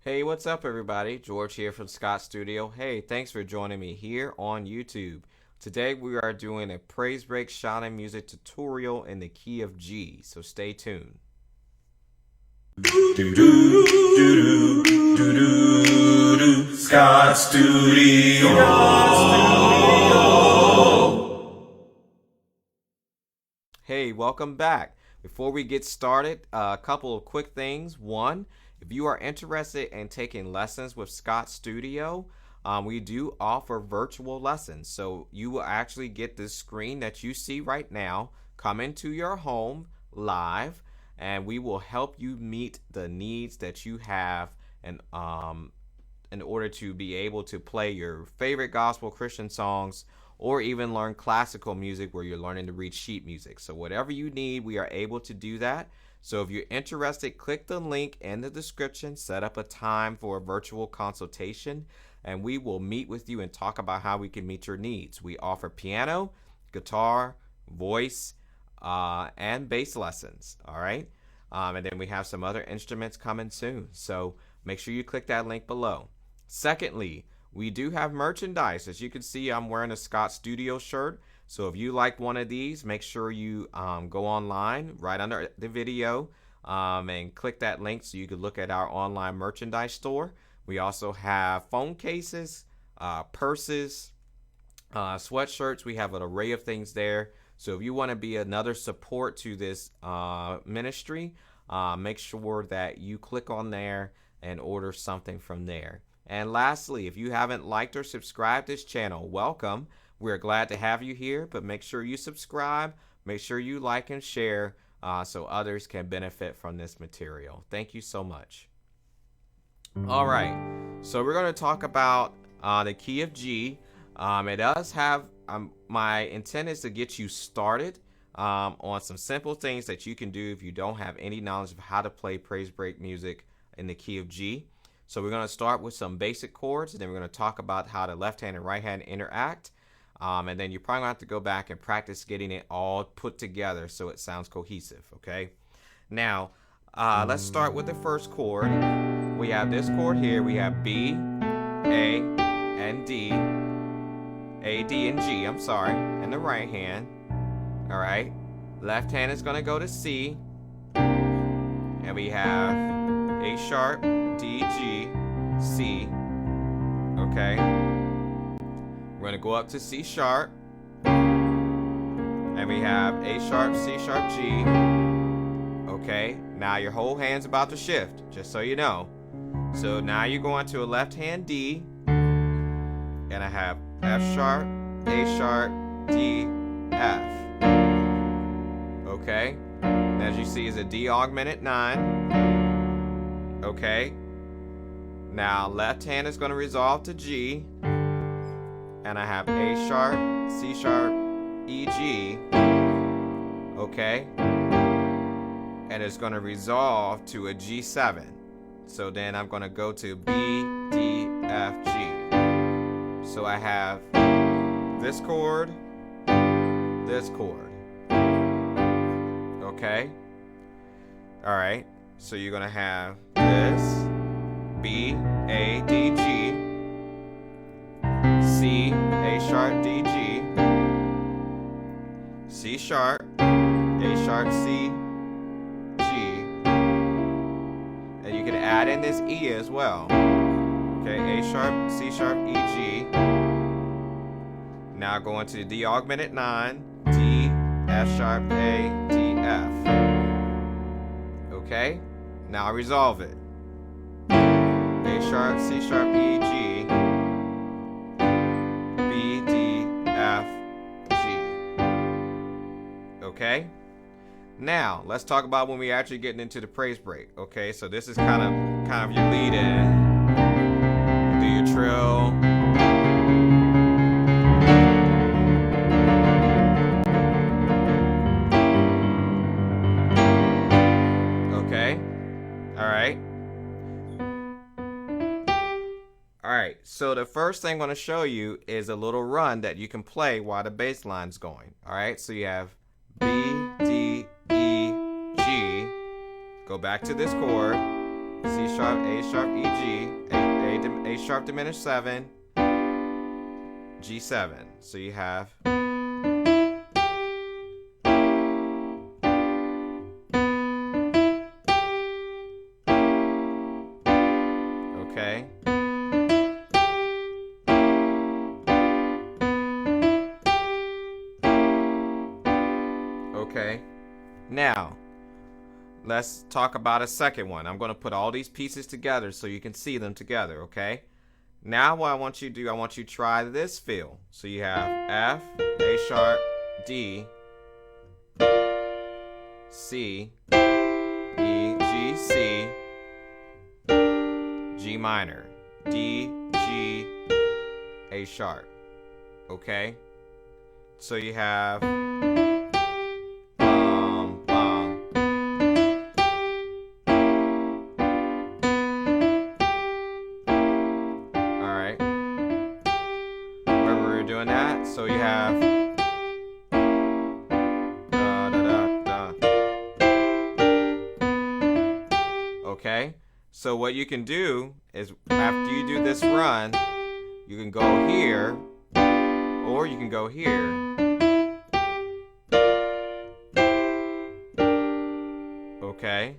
Hey, what's up, everybody? George here from Scott Studio. Hey, thanks for joining me here on YouTube. Today we are doing a praise break shouting music tutorial in the key of G, so stay tuned. Scott Studio. Hey, welcome back. Before we get started, a couple of quick things. One, if you are interested in taking lessons with Scott Studio, we do offer virtual lessons. So you will actually get this screen that you see right now come into your home live, and we will help you meet the needs that you have and in order to be able to play your favorite gospel Christian songs or even learn classical music where you're learning to read sheet music. So whatever you need, we are able to do that. So if you're interested, click the link in the description, set up a time for a virtual consultation, and we will meet with you and talk about how we can meet your needs. We offer piano, guitar, voice, and bass lessons. All right. And then we have some other instruments coming soon. So make sure you click that link below. Secondly, we do have merchandise. As you can see, I'm wearing a Scott Studio shirt. So if you like one of these, make sure you go online right under the video and click that link so you can look at our online merchandise store. We also have phone cases, purses, sweatshirts. We have an array of things there. So if you want to be another support to this ministry, make sure that you click on there and order something from there. And lastly, if you haven't liked or subscribed this channel, welcome. We're glad to have you here, but make sure you subscribe, make sure you like and share so others can benefit from this material. Thank you so much. All right, so we're going to talk about the key of G. It does have, my intent is to get you started on some simple things that you can do if you don't have any knowledge of how to play praise break music in the key of G. So we're going to start with some basic chords, and then we're going to talk about how the left hand and right hand interact. And then you're probably going to have to go back and practice getting it all put together so it sounds cohesive, okay? Now, let's start with the first chord. We have this chord here. We have B, A, and D. A, D, and G, I'm sorry, and the right hand. All right? Left hand is going to go to C. And we have A sharp, D, G, C. Okay. We're going to go up to C sharp. And we have A sharp, C sharp, G. Okay. Now your whole hand's about to shift, just so you know. So now you're going to a left hand D. And I have F sharp, A sharp, D, F. Okay. And as you see, is a D augmented 9. Okay. Now left hand is going to resolve to G. And I have A sharp, C sharp, E, G. Okay. And it's going to resolve to a G7. So then I'm going to go to B, D, F, G. So I have this chord, this chord. Okay. All right. So you're going to have this, B, A, D, G, C, A sharp, D, G, C sharp, A sharp, C, G, and you can add in this E as well. Okay, A sharp, C sharp, E, G. Now going to the D augmented 9, D, F sharp, A, D, F. Okay, now resolve it. A sharp, C sharp, E, G, B, D, F, G. Okay? Now, let's talk about when we actually getting into the praise break. Okay, so this is kind of your lead in. Do your trill. Okay? All right. All right, so the first thing I'm going to show you is a little run that you can play while the bass line's going. All right, so you have B, D, E, G. Go back to this chord, C A sharp, E, G, A sharp diminished 7, G7. So you have okay. Okay. Now, let's talk about a second one. I'm going to put all these pieces together so you can see them together, okay? Now what I want you to do, I want you to try this feel. So you have F, A sharp, D, C, E, G, C, G minor, D, G, A sharp, okay? So you have doing that. So you have okay. So what you can do is after you do this run, you can go here or you can go here. Okay.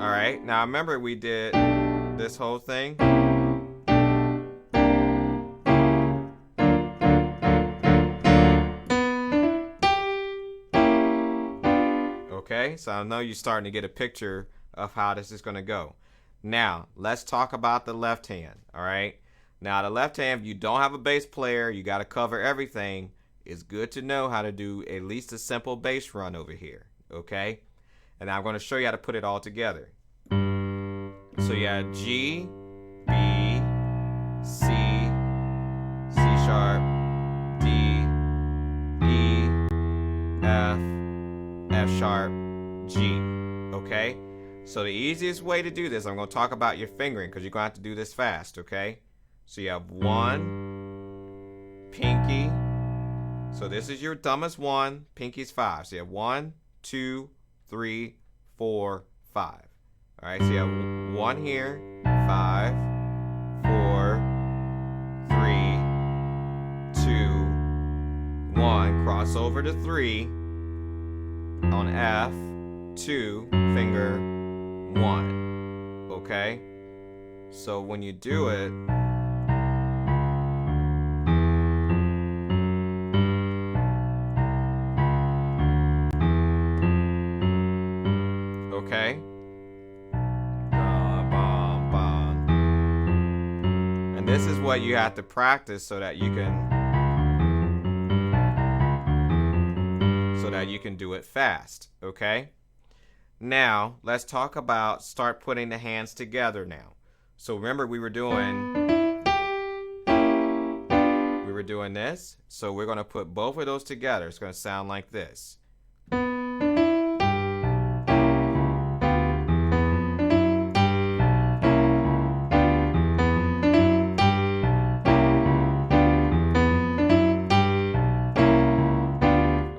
All right. Now remember we did this whole thing. Okay, so I know you're starting to get a picture of how this is going to go. Now, let's talk about the left hand, all right? Now, the left hand, if you don't have a bass player, you got to cover everything. It's good to know how to do at least a simple bass run over here, okay? And I'm going to show you how to put it all together. So you have G, B, C, C sharp, D, E, F, F sharp, G, okay? So the easiest way to do this, I'm going to talk about your fingering because you're going to have to do this fast, okay? So you have 1, pinky, so this is your thumb is 1, pinky's 5. So you have 1, 2, 3, 4, 5. All right, so you have 1 here, 5, 4, 3, 2, 1. Cross over to 3 on F, 2, finger 1. Okay? So when you do it, okay? This is what you have to practice so that you can do it fast, okay? Now, let's talk about start putting the hands together now. So remember we were doing this. So we're going to put both of those together. It's going to sound like this.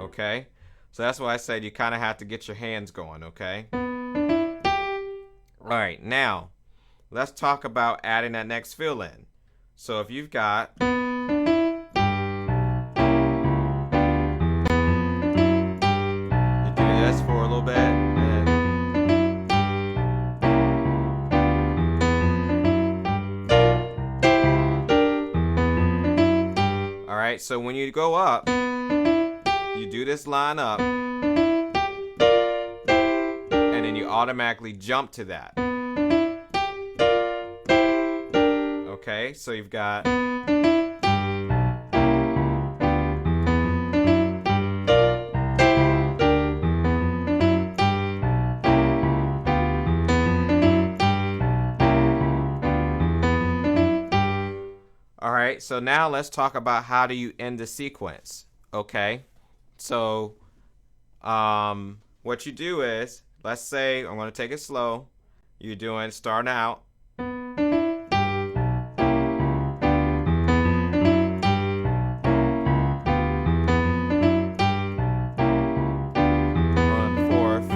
Okay, so that's why I said you kind of have to get your hands going, okay? All right, now let's talk about adding that next fill in. So if you've got you do this for a little bit, and all right, so when you go up, you do this line up, and then you automatically jump to that. Okay, so you've got all right, so now let's talk about how do you end the sequence, okay? So, what you do is, let's say, I'm going to take it slow. You're doing, starting out. On the 4th.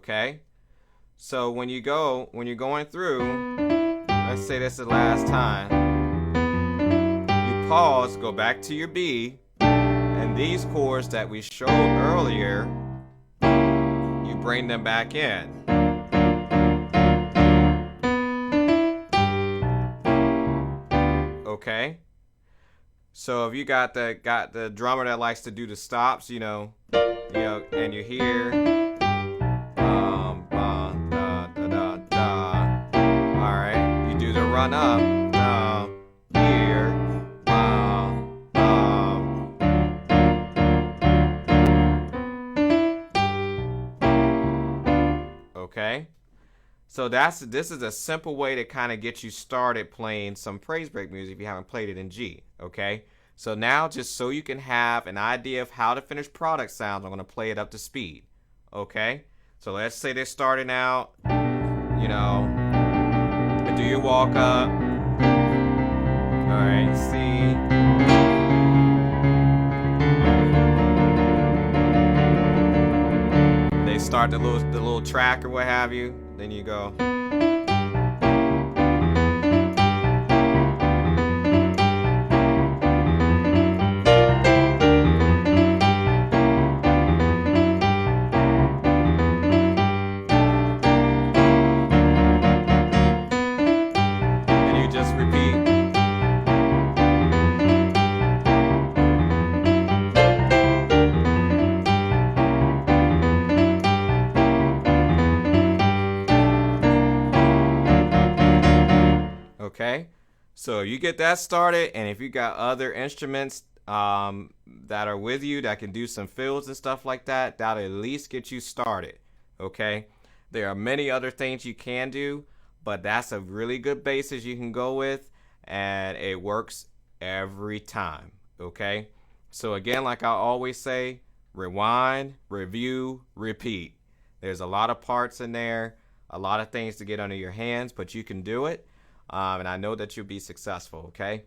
Okay? So when you're going through, let's say this is the last time, you pause, go back to your B, and these chords that we showed earlier, you bring them back in. Okay? So if you got the drummer that likes to do the stops, and you hear da, da, da, da. All right, you do the run up here. Okay. So this is a simple way to kind of get you started playing some praise break music if you haven't played it in G, okay? So now, just so you can have an idea of how to finish product sounds, I'm going to play it up to speed, okay? So let's say they're starting out, and do your walk up. All right, C. They start the little track or what have you. Then you go. And you just repeat. Okay, so you get that started, and if you got other instruments that are with you that can do some fills and stuff like that, that'll at least get you started. Okay, there are many other things you can do, but that's a really good basis you can go with, and it works every time. Okay, so again, like I always say, rewind, review, repeat. There's a lot of parts in there, a lot of things to get under your hands, but you can do it. And I know that you'll be successful, okay?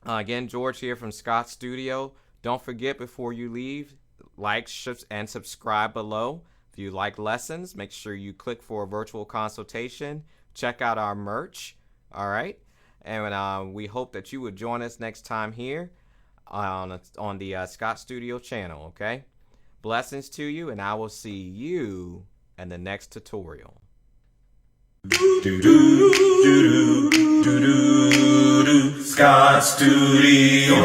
Again, George here from Scott Studio. Don't forget, before you leave, like and subscribe below. If you like lessons, make sure you click for a virtual consultation. Check out our merch, all right? And we hope that you would join us next time here on the Scott Studio channel, okay? Blessings to you, and I will see you in the next tutorial. Scott Studio.